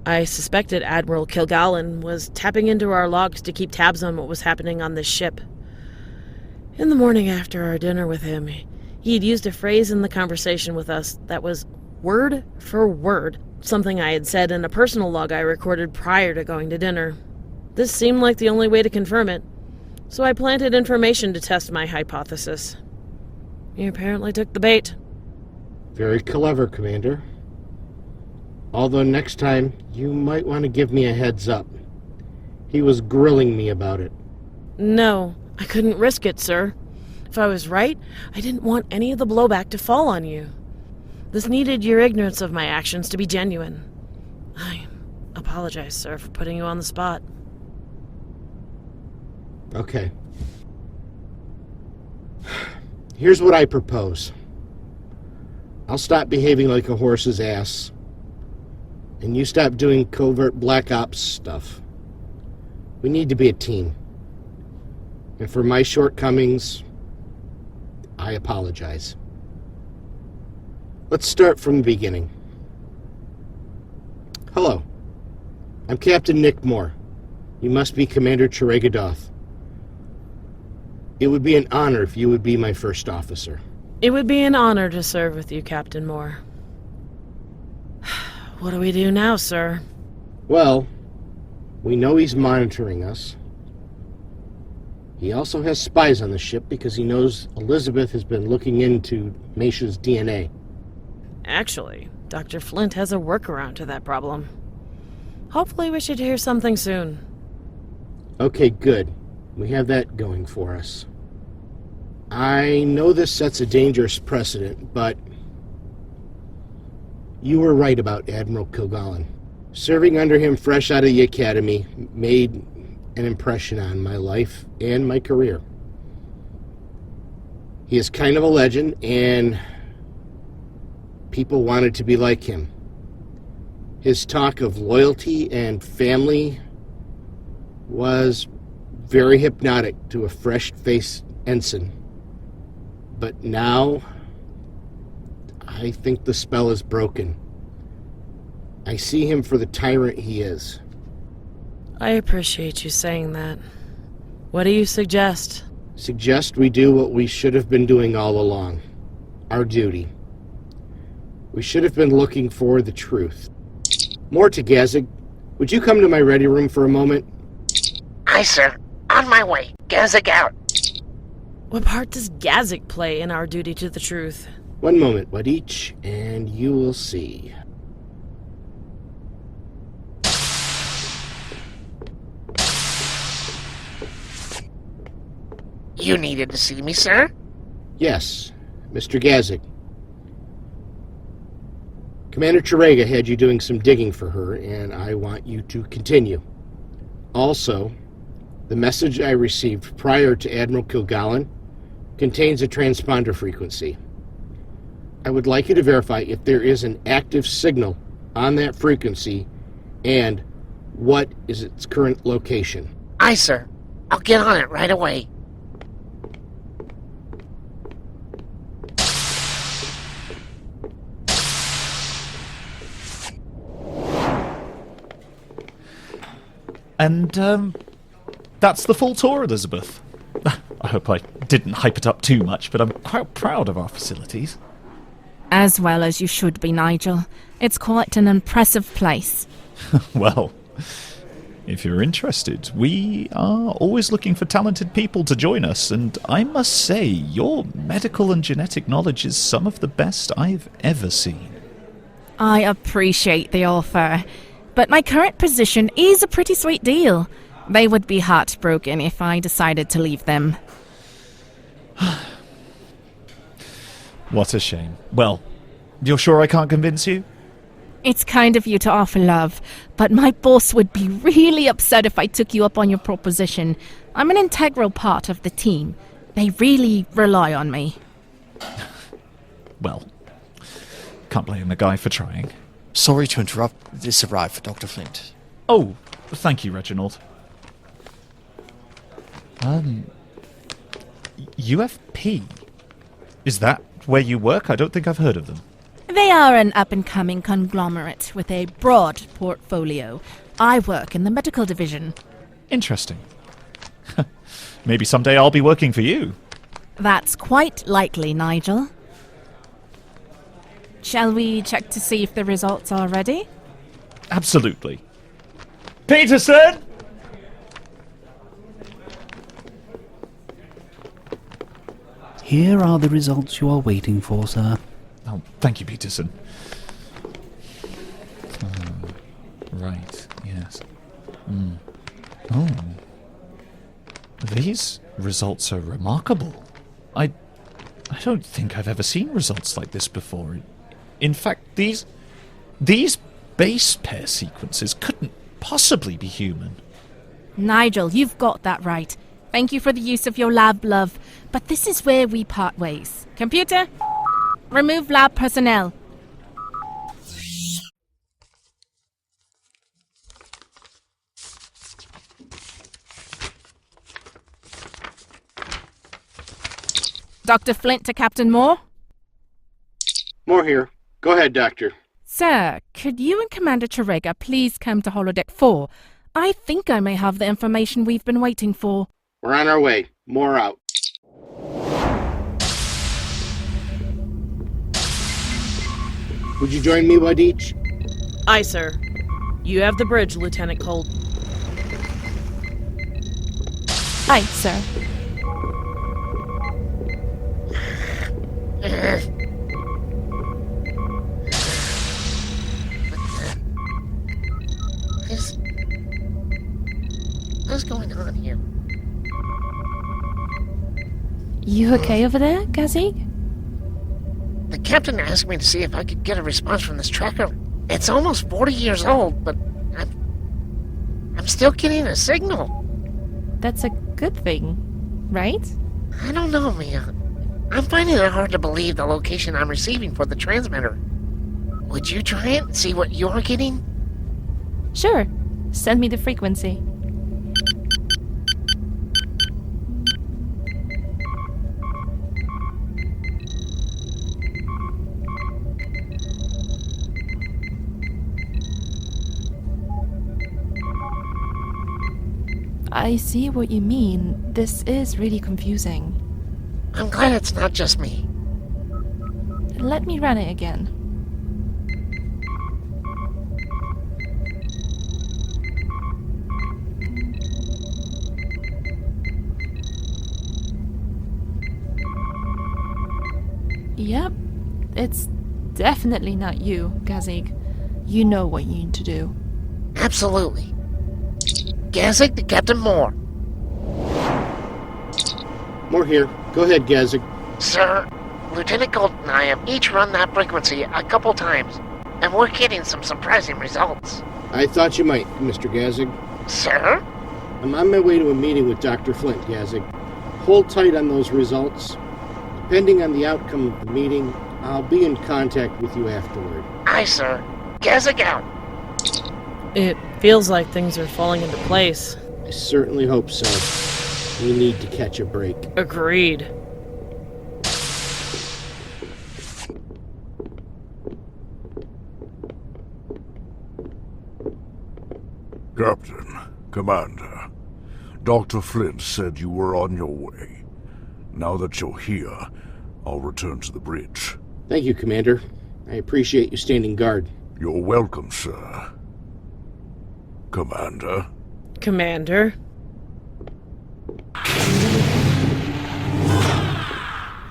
I suspected Admiral Kilgallen was tapping into our logs to keep tabs on what was happening on this ship. In the morning after our dinner with him, he'd used a phrase in the conversation with us that was word for word something I had said in a personal log I recorded prior to going to dinner. This seemed like the only way to confirm it, so I planted information to test my hypothesis. He apparently took the bait. Very clever, Commander. Although next time, you might want to give me a heads up. He was grilling me about it. No, I couldn't risk it, sir. If I was right, I didn't want any of the blowback to fall on you. This needed your ignorance of my actions to be genuine. I apologize, sir, for putting you on the spot. Okay. Here's what I propose. I'll stop behaving like a horse's ass, and you stop doing covert black ops stuff. We need to be a team. And for my shortcomings, I apologize. Let's start from the beginning. Hello. I'm Captain Nick Moore. You must be Commander Cheregadoth. It would be an honor if you would be my first officer. It would be an honor to serve with you, Captain Moore. What do we do now, sir? Well, we know he's monitoring us. He also has spies on the ship because he knows Elizabeth has been looking into Maysha's DNA. Actually, Dr. Flint has a workaround to that problem. Hopefully we should hear something soon. Okay, good. We have that going for us. I know this sets a dangerous precedent, but you were right about Admiral Kilgallen. Serving under him fresh out of the academy made an impression on my life and my career. He is kind of a legend, and people wanted to be like him. His talk of loyalty and family was very hypnotic to a fresh-faced ensign. But now, I think the spell is broken. I see him for the tyrant he is. I appreciate you saying that. What do you suggest? Suggest we do what we should have been doing all along. Our duty. We should have been looking for the truth. Morta Gazig, would you come to my ready room for a moment? Aye, sir. On my way. Gazig out. What part does Gazig play in our duty to the truth? One moment, Wadich, and you will see. You needed to see me, sir? Yes, Mr. Gazig. Commander Chirega had you doing some digging for her, and I want you to continue. Also, the message I received prior to Admiral Kilgallen contains a transponder frequency. I would like you to verify if there is an active signal on that frequency and what is its current location. Aye, sir. I'll get on it right away. And, that's the full tour, Elizabeth. I hope I didn't hype it up too much, but I'm quite proud of our facilities. As well as you should be, Nigel. It's quite an impressive place. Well, if you're interested, we are always looking for talented people to join us, and I must say, your medical and genetic knowledge is some of the best I've ever seen. I appreciate the offer, but my current position is a pretty sweet deal. They would be heartbroken if I decided to leave them. What a shame. Well, you're sure I can't convince you? It's kind of you to offer love, but my boss would be really upset if I took you up on your proposition. I'm an integral part of the team. They really rely on me. Well, can't blame the guy for trying. Sorry to interrupt. This arrived for Dr. Flint. Oh, thank you, Reginald. UFP? Is that where you work? I don't think I've heard of them. They are an up-and-coming conglomerate with a broad portfolio. I work in the medical division. Interesting. Maybe someday I'll be working for you. That's quite likely, Nigel. Shall we check to see if the results are ready? Absolutely. Peterson! Here are the results you are waiting for, sir. Oh, thank you, Peterson. Right, yes. Oh. These results are remarkable. I don't think I've ever seen results like this before. In fact, these base pair sequences couldn't possibly be human. Nigel, you've got that right. Thank you for the use of your lab, love. But this is where we part ways. Computer, remove lab personnel. Dr. Flint to Captain Moore? More here. Go ahead, Doctor. Sir, could you and Commander T'vel please come to holodeck 4? I think I may have the information we've been waiting for. We're on our way. More out. Would you join me, Wadich? Aye, sir. You have the bridge, Lieutenant Colt. Aye, sir. What's going on here? You okay over there, Gazzy? The captain asked me to see if I could get a response from this tracker. It's almost 40 years old, but I'm still getting a signal. That's a good thing, right? I don't know, Mia. I'm finding it hard to believe the location I'm receiving for the transmitter. Would you try it and see what you're getting? Sure. Send me the frequency. I see what you mean. This is really confusing. I'm glad it's not just me. Let me run it again. Yep, it's definitely not you, Gazig. You know what you need to do. Absolutely. Gazig to Captain Moore. More here. Go ahead, Gazig. Sir, Lieutenant Colt and I have each run that frequency a couple times, and we're getting some surprising results. I thought you might, Mr. Gazig. Sir? I'm on my way to a meeting with Dr. Flint, Gazig. Hold tight on those results. Depending on the outcome of the meeting, I'll be in contact with you afterward. Aye, sir. Gazig out. It feels like things are falling into place. I certainly hope so. We need to catch a break. Agreed. Captain, Commander, Dr. Flint said you were on your way. Now that you're here, I'll return to the bridge. Thank you, Commander. I appreciate you standing guard. You're welcome, sir. Commander. Commander.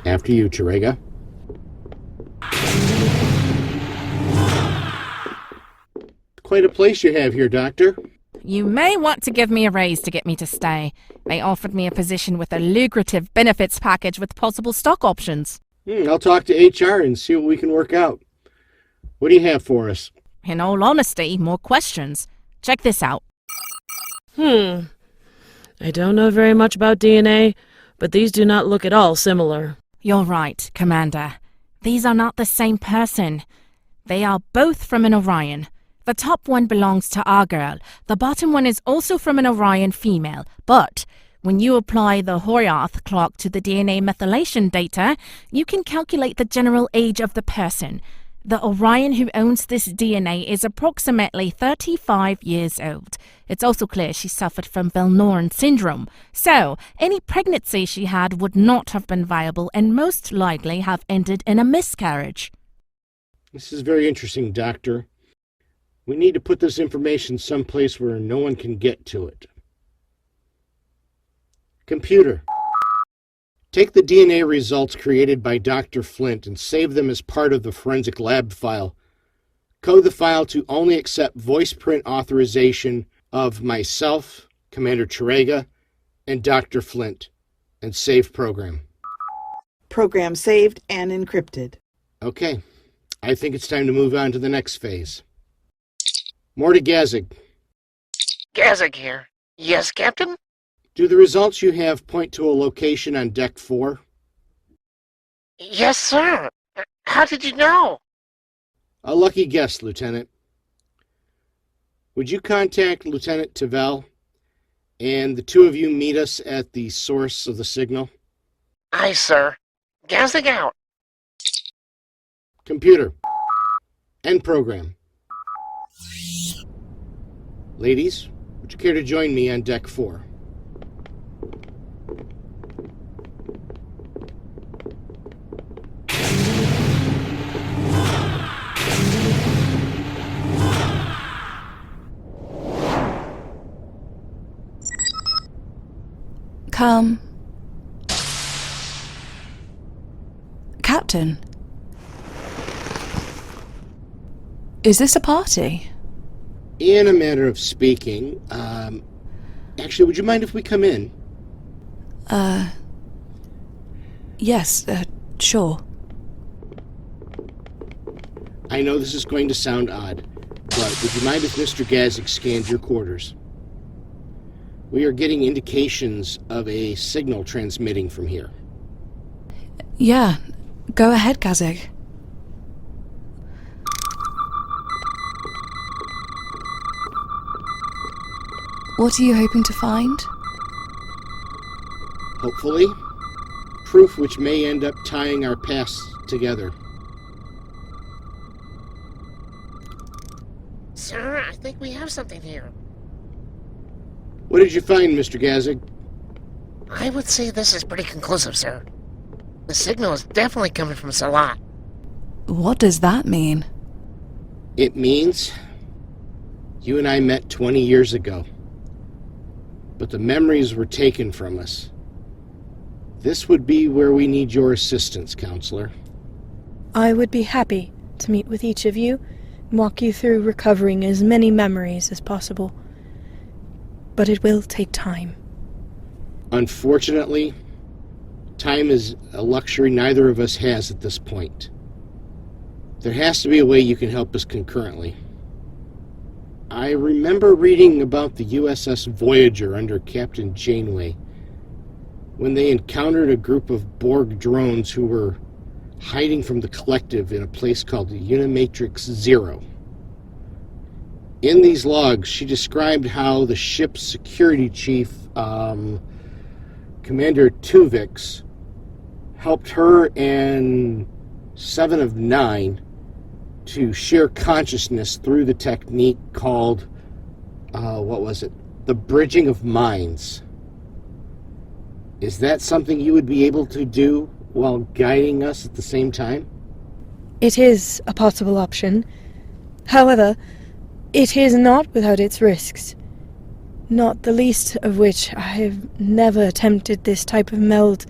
After you, T'vel. Quite a place you have here, Doctor. You may want to give me a raise to get me to stay. They offered me a position with a lucrative benefits package with possible stock options. I'll talk to HR and see what we can work out. What do you have for us? In all honesty, more questions. Check this out. I don't know very much about DNA, but these do not look at all similar. You're right, Commander. These are not the same person. They are both from an Orion. The top one belongs to our girl. The bottom one is also from an Orion female. But when you apply the Hoyath clock to the DNA methylation data, you can calculate the general age of the person. The Orion who owns this DNA is approximately 35 years old. It's also clear she suffered from Van Noren syndrome. So, any pregnancy she had would not have been viable and most likely have ended in a miscarriage. This is very interesting, Doctor. We need to put this information someplace where no one can get to it. Computer, take the DNA results created by Dr. Flint and save them as part of the forensic lab file. Code the file to only accept voice print authorization of myself, Commander T'vel, and Dr. Flint, and save program. program saved and encrypted. Okay, I think it's time to move on to the next phase. More to Gazig. Gazig here. Yes, Captain? Do the results you have point to a location on Deck 4? Yes, sir. How did you know? A lucky guess, Lieutenant. Would you contact Lieutenant T'vel, and the two of you meet us at the source of the signal? Aye, sir. Gazig out. Computer. End program. Ladies, would you care to join me on Deck 4? Come. Captain. Is this a party? In a matter of speaking, actually, would you mind if we come in? Yes, sure. I know this is going to sound odd, but would you mind if Mr. Gazig scanned your quarters? We are getting indications of a signal transmitting from here. Yeah, go ahead, Gazig. What are you hoping to find? Hopefully, proof which may end up tying our pasts together. Sir, I think we have something here. What did you find, Mr. Gazig? I would say this is pretty conclusive, sir. The signal is definitely coming from Salat. What does that mean? It means you and I met 20 years ago, but the memories were taken from us. This would be where we need your assistance, Counselor. I would be happy to meet with each of you and walk you through recovering as many memories as possible. But it will take time. Unfortunately, time is a luxury neither of us has at this point. There has to be a way you can help us concurrently. I remember reading about the USS Voyager under Captain Janeway when they encountered a group of Borg drones who were hiding from the Collective in a place called Unimatrix Zero. In these logs, she described how the ship's security chief, Commander Tuvix, helped her and 7 of 9 to share consciousness through the technique called, the bridging of minds. Is that something you would be able to do while guiding us at the same time? It is a possible option. However, it is not without its risks. Not the least of which I have never attempted this type of meld,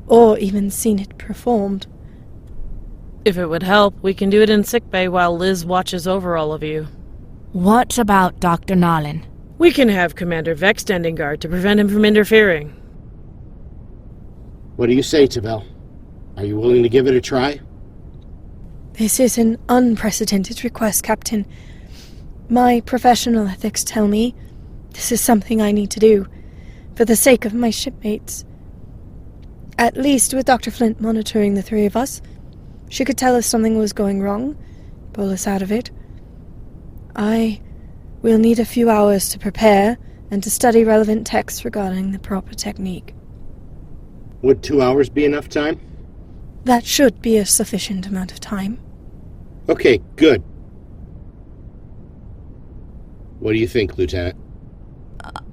or even seen it performed. If it would help, we can do it in sickbay while Liz watches over all of you. What about Dr. Nolan? We can have Commander Vex standing guard to prevent him from interfering. What do you say, T'vel? Are you willing to give it a try? This is an unprecedented request, Captain. My professional ethics tell me this is something I need to do, for the sake of my shipmates. At least with Dr. Flint monitoring the three of us, she could tell if something was going wrong, pull us out of it. I will need a few hours to prepare and to study relevant texts regarding the proper technique. Would 2 hours be enough time? That should be a sufficient amount of time. Okay, good. What do you think, Lieutenant?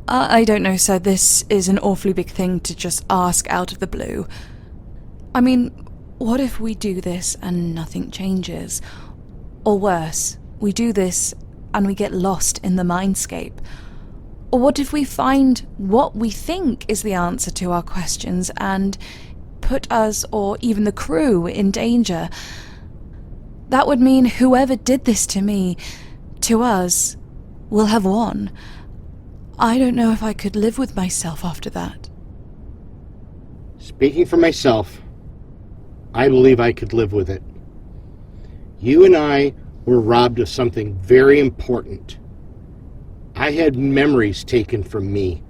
I don't know, sir. This is an awfully big thing to just ask out of the blue. I mean, what if we do this and nothing changes? Or worse, we do this and we get lost in the mindscape? Or what if we find what we think is the answer to our questions and put us, or even the crew, in danger? That would mean whoever did this to me, to us, will have won. I don't know if I could live with myself after that. Speaking for myself, I believe I could live with it. You and I were robbed of something very important. I had memories taken from me,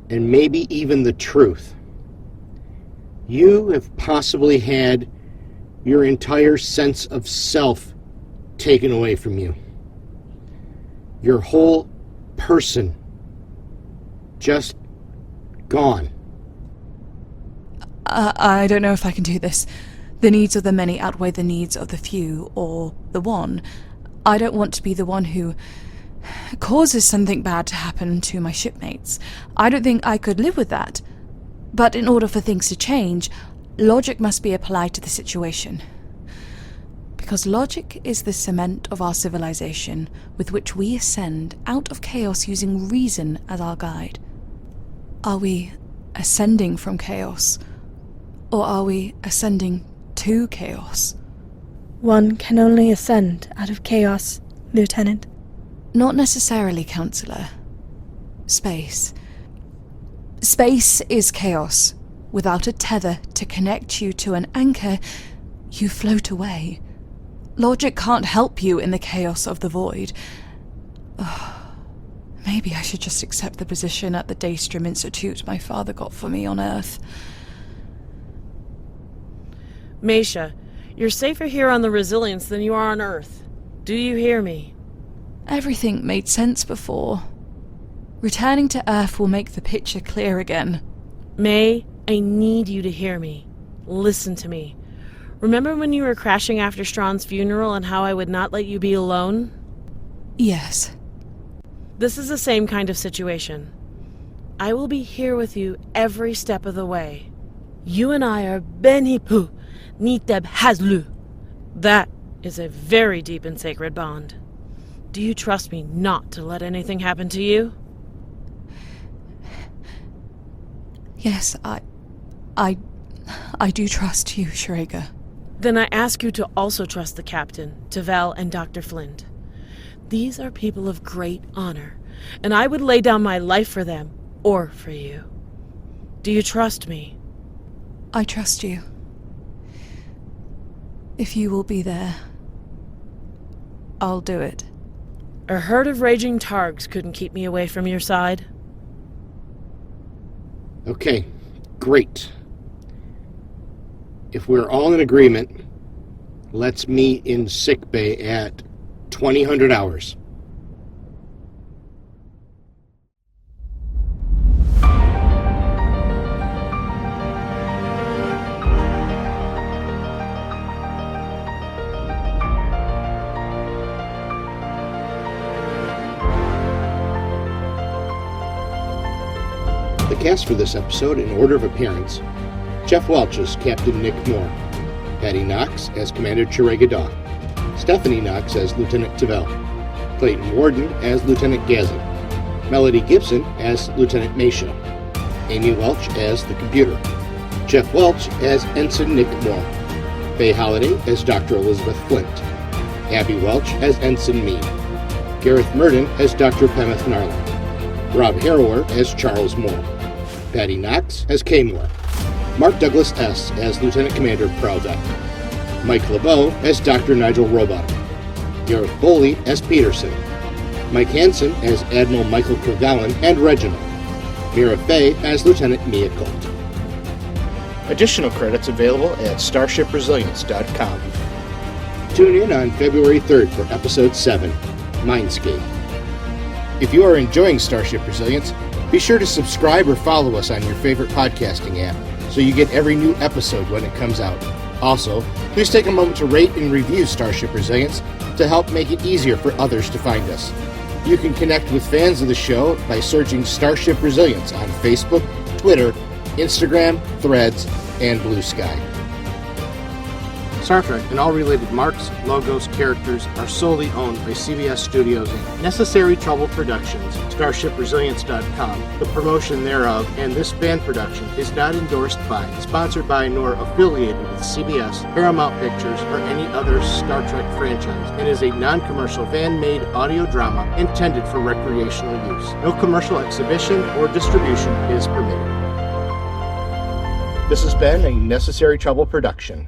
and maybe even the truth. You have possibly had your entire sense of self taken away from you. Your whole person just gone. I don't know if I can do this. The needs of the many outweigh the needs of the few, or the one. I don't want to be the one who causes something bad to happen to my shipmates. I don't think I could live with that. But in order for things to change, logic must be applied to the situation. Because logic is the cement of our civilization, with which we ascend out of chaos using reason as our guide. Are we ascending from chaos? Or are we ascending to chaos? One can only ascend out of chaos, Lieutenant. Not necessarily, Counselor. Space. Space is chaos. Without a tether to connect you to an anchor, you float away. Logic can't help you in the chaos of the void. Maybe I should just accept the position at the Daystrom Institute my father got for me on Earth. Maysha, you're safer here on the Resilience than you are on Earth. Do you hear me? Everything made sense before. Returning to Earth will make the picture clear again. May, I need you to hear me. Listen to me. Remember when you were crashing after Strawn's funeral and how I would not let you be alone? Yes. This is the same kind of situation. I will be here with you every step of the way. You and I are Benipu Niteb Hazlu. That is a very deep and sacred bond. Do you trust me not to let anything happen to you? Yes, I do trust you, Shrega. Then I ask you to also trust the Captain, T'vel, and Dr. Flint. These are people of great honor, and I would lay down my life for them, or for you. Do you trust me? I trust you. If you will be there, I'll do it. A herd of raging targs couldn't keep me away from your side. Okay, great. If we're all in agreement, let's meet in sickbay at 2000 hours. The cast for this episode in order of appearance: Jeff Welch as Captain Nick Moore, Patty Knox as Commander Chiregadaw, Stephanie Knox as Lieutenant T'vel, Clayton Warden as Lieutenant Gazin, Melody Gibson as Lieutenant Maysha, Amy Welch as the computer, Jeff Welch as Ensign Nick Moore, Faye Holliday as Dr. Elizabeth Flint, Abby Welch as Ensign Mead, Gareth Murden as Dr. Pemeth Narland, Rob Harrower as Charles Moore, Patty Knox as Kay Moore, Mark Douglas S. as Lieutenant Commander Prowdett, Mike LeBeau as Dr. Nigel Roebuck, Gareth Boley as Peterson, Mike Hansen as Admiral Michael Kervalen and Reginald, Mira Fey as Lieutenant Mia Colt. Additional credits available at StarshipResilience.com. Tune in on February 3rd for Episode 7, Mindscape. If you are enjoying Starship Resilience, be sure to subscribe or follow us on your favorite podcasting app so you get every new episode when it comes out. Also, please take a moment to rate and review Starship Resilience to help make it easier for others to find us. You can connect with fans of the show by searching Starship Resilience on Facebook, Twitter, Instagram, Threads, and Blue Sky. Star Trek and all related marks, logos, characters are solely owned by CBS Studios Inc. Necessary Trouble Productions, StarshipResilience.com, the promotion thereof, and this band production is not endorsed by, sponsored by, nor affiliated with CBS, Paramount Pictures, or any other Star Trek franchise, and is a non-commercial fan-made audio drama intended for recreational use. No commercial exhibition or distribution is permitted. This has been a Necessary Trouble production.